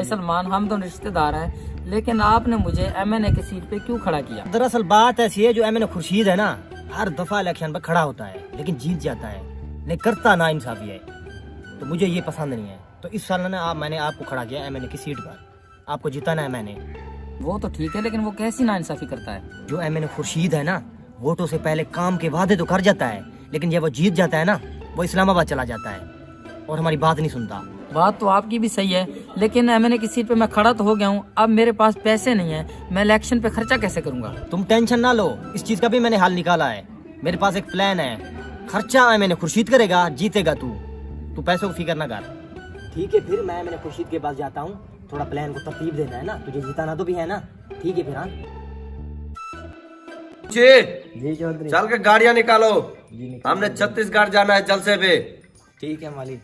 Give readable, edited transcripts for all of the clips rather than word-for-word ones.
सलमान, हम दोनों रिश्तेदार हैं, लेकिन आपने मुझे MNA की सीट पे क्यों खड़ा किया? दरअसल बात ऐसी है, जो MNA खुर्शीद है ना, हर दफा इलेक्शन पर खड़ा होता है लेकिन जीत जाता है, नहीं करता ना इंसाफी है, तो मुझे ये पसंद नहीं है। तो इस साल ना मैंने आपको खड़ा किया MNA की सीट पर, आपको जिताना है मैंने। वो तो ठीक है, लेकिन वो कैसी नाइंसाफी करता है? जो MNA खुर्शीद है ना, वोटों से पहले काम के वादे तो कर जाता है, लेकिन जब वो जीत जाता है ना, वो इस्लामाबाद चला जाता है और हमारी बात नहीं सुनता। बात तो आपकी भी सही है, लेकिन MNA की सीट पे मैं खड़ा तो हो गया हूँ, अब मेरे पास पैसे नहीं है, मैं इलेक्शन पे खर्चा कैसे करूँगा? तुम टेंशन ना लो, इस चीज का भी मैंने हल निकाला है। मेरे पास एक प्लान है, खर्चा MNA खुर्शीद करेगा, जीतेगा तू पैसों की फिक्र ना कर। ठीक है, फिर मैं MNA खुर्शीद के पास जाता हूँ, थोड़ा प्लान को तरतीब देना है ना, तुझे जिताना तो भी है ना। ठीक है फिर। हाँ जी चौधरी, चल के गाड़ियां निकालो, हमने छत्तीसगढ़ जाना है जलसे पे। ठीक है मालिक।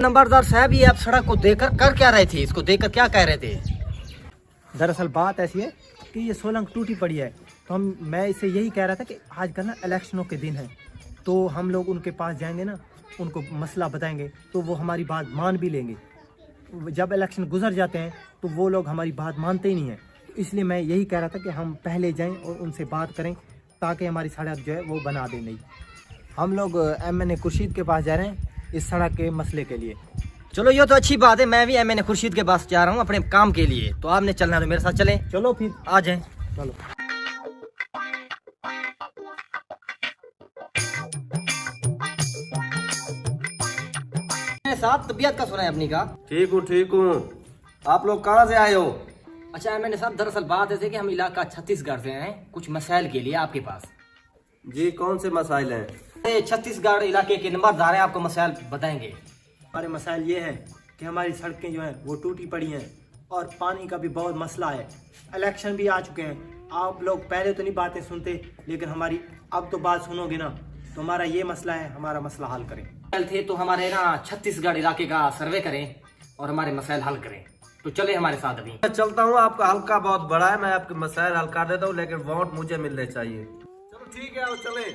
नंबरदार साहब, ये आप सड़क को देखकर कर क्या रहे थे? इसको देखकर क्या कह रहे थे? दरअसल बात ऐसी है कि ये सोलंग टूटी पड़ी है, तो मैं इसे यही कह रहा था कि आजकल ना इलेक्शनों के दिन है, तो हम लोग उनके पास जाएंगे ना, उनको मसला बताएंगे तो वो हमारी बात मान भी लेंगे। जब इलेक्शन गुजर जाते हैं तो वो लोग हमारी बात मानते ही नहीं हैं, इसलिए मैं यही कह रहा था कि हम पहले जाएं और उनसे बात करें, ताकि हमारी सड़क जो है वो बना दें। नहीं, हम लोग MNA खुर्शीद के पास जा रहे हैं इस सड़क के मसले के लिए। चलो ये तो अच्छी बात है, मैं भी MNA खुर्शीद के पास जा रहा हूँ अपने काम के लिए, तो आपने चलना है, मेरे साथ चले। चलो फिर आ जाए। चलो। साहब, तबीयत का सुना है अपनी का? ठीक हूँ। आप लोग कहाँ से आए हो? अच्छा MNA साहब, दरअसल बात ऐसे कि हम इलाका छत्तीसगढ़ से हैं, कुछ मसाइल के लिए आपके पास। जी, कौन से मसाइल हैं? ये छत्तीसगढ़ इलाके के नंबरदार हैं, आपको मसाइल बताएंगे। हमारे मसाइल ये हैं कि हमारी सड़कें जो हैं वो टूटी पड़ी हैं और पानी का भी बहुत मसला है। इलेक्शन भी आ चुके हैं, आप लोग पहले तो नहीं बातें सुनते, लेकिन हमारी अब तो बात सुनोगे ना, तो हमारा ये मसला है, हमारा मसला हल करें। थे तो हमारे ना छत्तीसगढ़ इलाके का सर्वे करें और हमारे मसाइल हल करें, तो चले हमारे साथ अभी। मैं चलता हूँ, आपका हल्का बहुत बड़ा है, मैं आपके मसाइल हल कर देता हूँ, लेकिन वोट मुझे मिलने चाहिए। चलो ठीक है, आओ चले।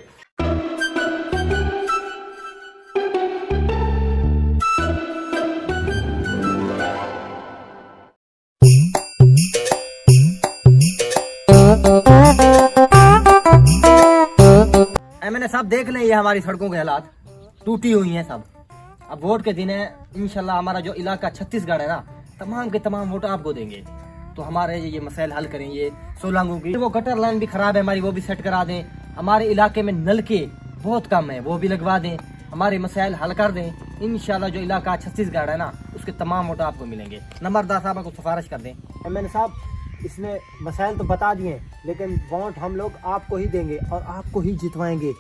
MNA साहब, देख लें ये हमारी सड़कों के हालात टूटी हुई हैं सब। अब वोट के दिन है, इंशाल्लाह हमारा जो इलाका छत्तीसगढ़ है ना, तमाम के तमाम वोट आपको देंगे, तो हमारे ये मसाइल हल करें। ये सोलंगों की वो गटर लाइन भी खराब है हमारी, वो भी सेट करा दें। हमारे इलाके में नलके बहुत कम है, वो भी लगवा दें, हमारे मसाइल हल कर दें। इंशाल्लाह जो इलाका छत्तीसगढ़ है ना, उसके तमाम वोट आपको मिलेंगे। नंबरदार साहब को सिफारिश कर दें। MNA साहब, इसने मसाइल तो बता दिए, लेकिन वोट हम लोग आपको ही देंगे और आपको ही जितवाएंगे।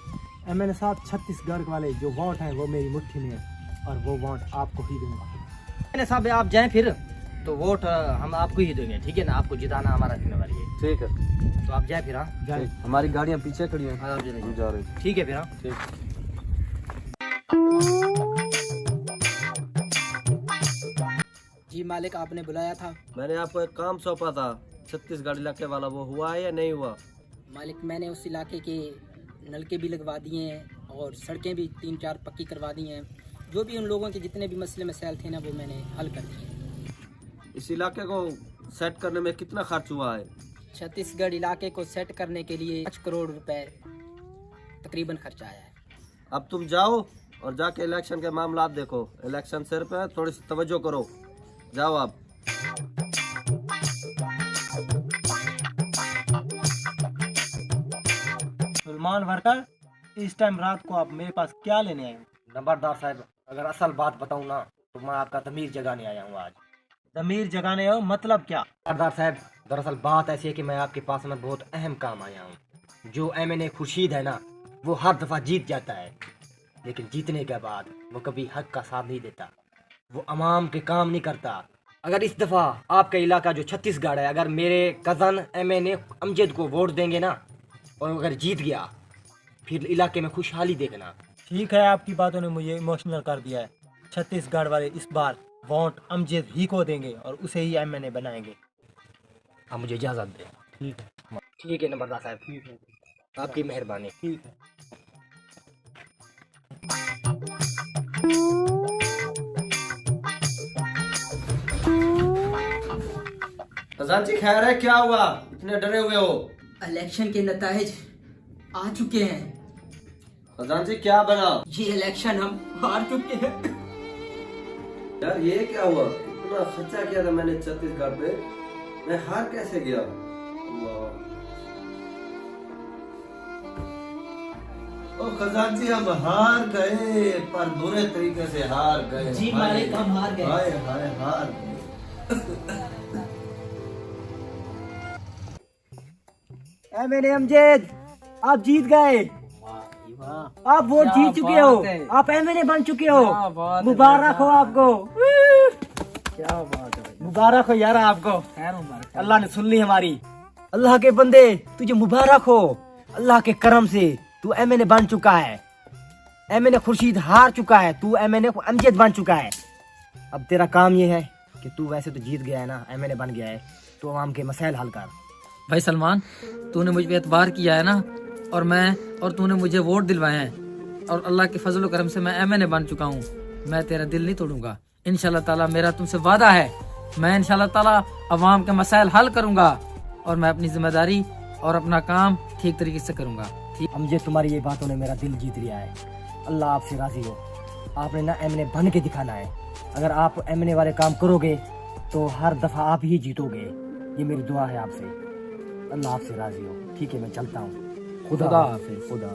MNA साहब, छत्तीसगढ़ वाले जो वोट हैं वो मेरी मुट्ठी में है और वो वोट आपको ही दूंगा। MNA साहब, आप जाएं फिर, तो वोट हम आपको ही देंगे, ठीक है ना? आपको जिताना हमारा जिम्मेवारी है। ठीक है, तो आप जाए फिर। हाँ जाए। हमारी गाड़ियाँ पीछे खड़ी हैं। हाँ, आप जाइए। जा रही। ठीक है फिर। हाँ ठीक। जी मालिक, आपने बुलाया था। मैंने आपको एक काम सौंपा था, छत्तीसगढ़ इलाके वाला, वो हुआ है या नहीं हुआ? मालिक, मैंने उस इलाके के नलके भी लगवा दिए हैं और सड़कें भी 3-4 पक्की करवा दी हैं। जो भी उन लोगों के जितने भी मसले मसाइल थे ना, वो मैंने हल कर दिए। इस इलाके को सेट करने में कितना खर्च हुआ है? छत्तीसगढ़ इलाके को सेट करने के लिए 5 करोड़ रुपए तकरीबन खर्चा आया है। अब तुम जाओ और जाके इलेक्शन के मामला देखो, इलेक्शन सिर पे है, थोड़ी सी तवज्जो करो। जाओ आप। सलमान वर्कर, इस टाइम रात को आप मेरे पास क्या लेने आए हो? नंबरदार साहब, अगर असल बात बताऊं ना, तो मैं आपका ज़मीर जगाने आया हूँ आज। ज़मीर जगाने हो मतलब क्या? नंबरदार साहब, दरअसल बात ऐसी है कि मैं आपके पास में बहुत अहम काम आया हूँ। जो MNA खुर्शीद है ना, वो हर दफ़ा जीत जाता है, लेकिन जीतने के बाद वो कभी हक का साथ नहीं देता, वो अवाम के काम नहीं करता। अगर इस दफ़ा आपका इलाका जो छत्तीसगढ़ है, अगर मेरे कज़न MNA अमजद को वोट देंगे ना, और अगर जीत गया, फिर इलाके में खुशहाली देखना। ठीक है, आपकी बातों ने मुझे इमोशनल कर दिया है। छत्तीसगढ़ वाले इस बार वोट अमजद ही को देंगे और उसे ही MNA बनाएंगे। आप मुझे इजाज़त दें। ठीक है नंबरदार साहब, ठीक है। आपकी मेहरबानी। ठीक है। खजांची खैर है, क्या हुआ इतने डरे हुए हो? इलेक्शन के नताइज आ चुके हैं। खजांची क्या बना? ये इलेक्शन हम हार चुके हैं। यार ये क्या हुआ? इतना खर्चा किया था मैंने छत्तीसगढ़ पे, मैं हार कैसे गया? अल्लाह। ओ खजांची हम हार गए, पर बुरे तरीके से हार गए। जी मालिक, हम हार गए। हाय हाय हार गए। मैंने अमजद, आप जीत गए। आप वोट जीत चुके हो, आप एमएनए बन चुके हो। मुबारक हो आपको। क्या बात है, मुबारक हो यार आपको। खैर मुबारक। अल्लाह ने सुन ली हमारी। अल्लाह के बंदे, तुझे मुबारक हो। अल्लाह के करम से तू एमएनए बन चुका है। एमएनए खुर्शीद हार चुका है, तू एमएनए अमजद बन चुका है। अब तेरा काम ये है कि तू वैसे तो जीत गया है ना, एमएनए बन गया है, तो आवाम के मसाइल हल कर। भाई सलमान, तूने मुझ पे एतबार किया है ना, और तूने मुझे वोट दिलवाए हैं, और अल्लाह के फजल करम से मैं एमएनए बन चुका हूँ। मैं तेरा दिल नहीं तोड़ूंगा इंशाल्लाह ताला। मेरा तुमसे वादा है, मैं इंशाल्लाह ताला अवाम के मसाइल हल करूंगा, और मैं अपनी जिम्मेदारी और अपना काम ठीक तरीके से करूंगा। ठीक। अमजद, तुम्हारी ये बातों ने मेरा दिल जीत लिया है। अल्लाह आपसे राजी हो। आपने ना एमएनए बन के दिखाना है। अगर आप एमएनए वाले काम करोगे तो हर दफा आप ही जीतोगे। ये मेरी दुआ है आपसे। अल्लाह आपसे राजी हो। ठीक है, मैं चलता हूँ। खुदा हाफिज़। खुदा।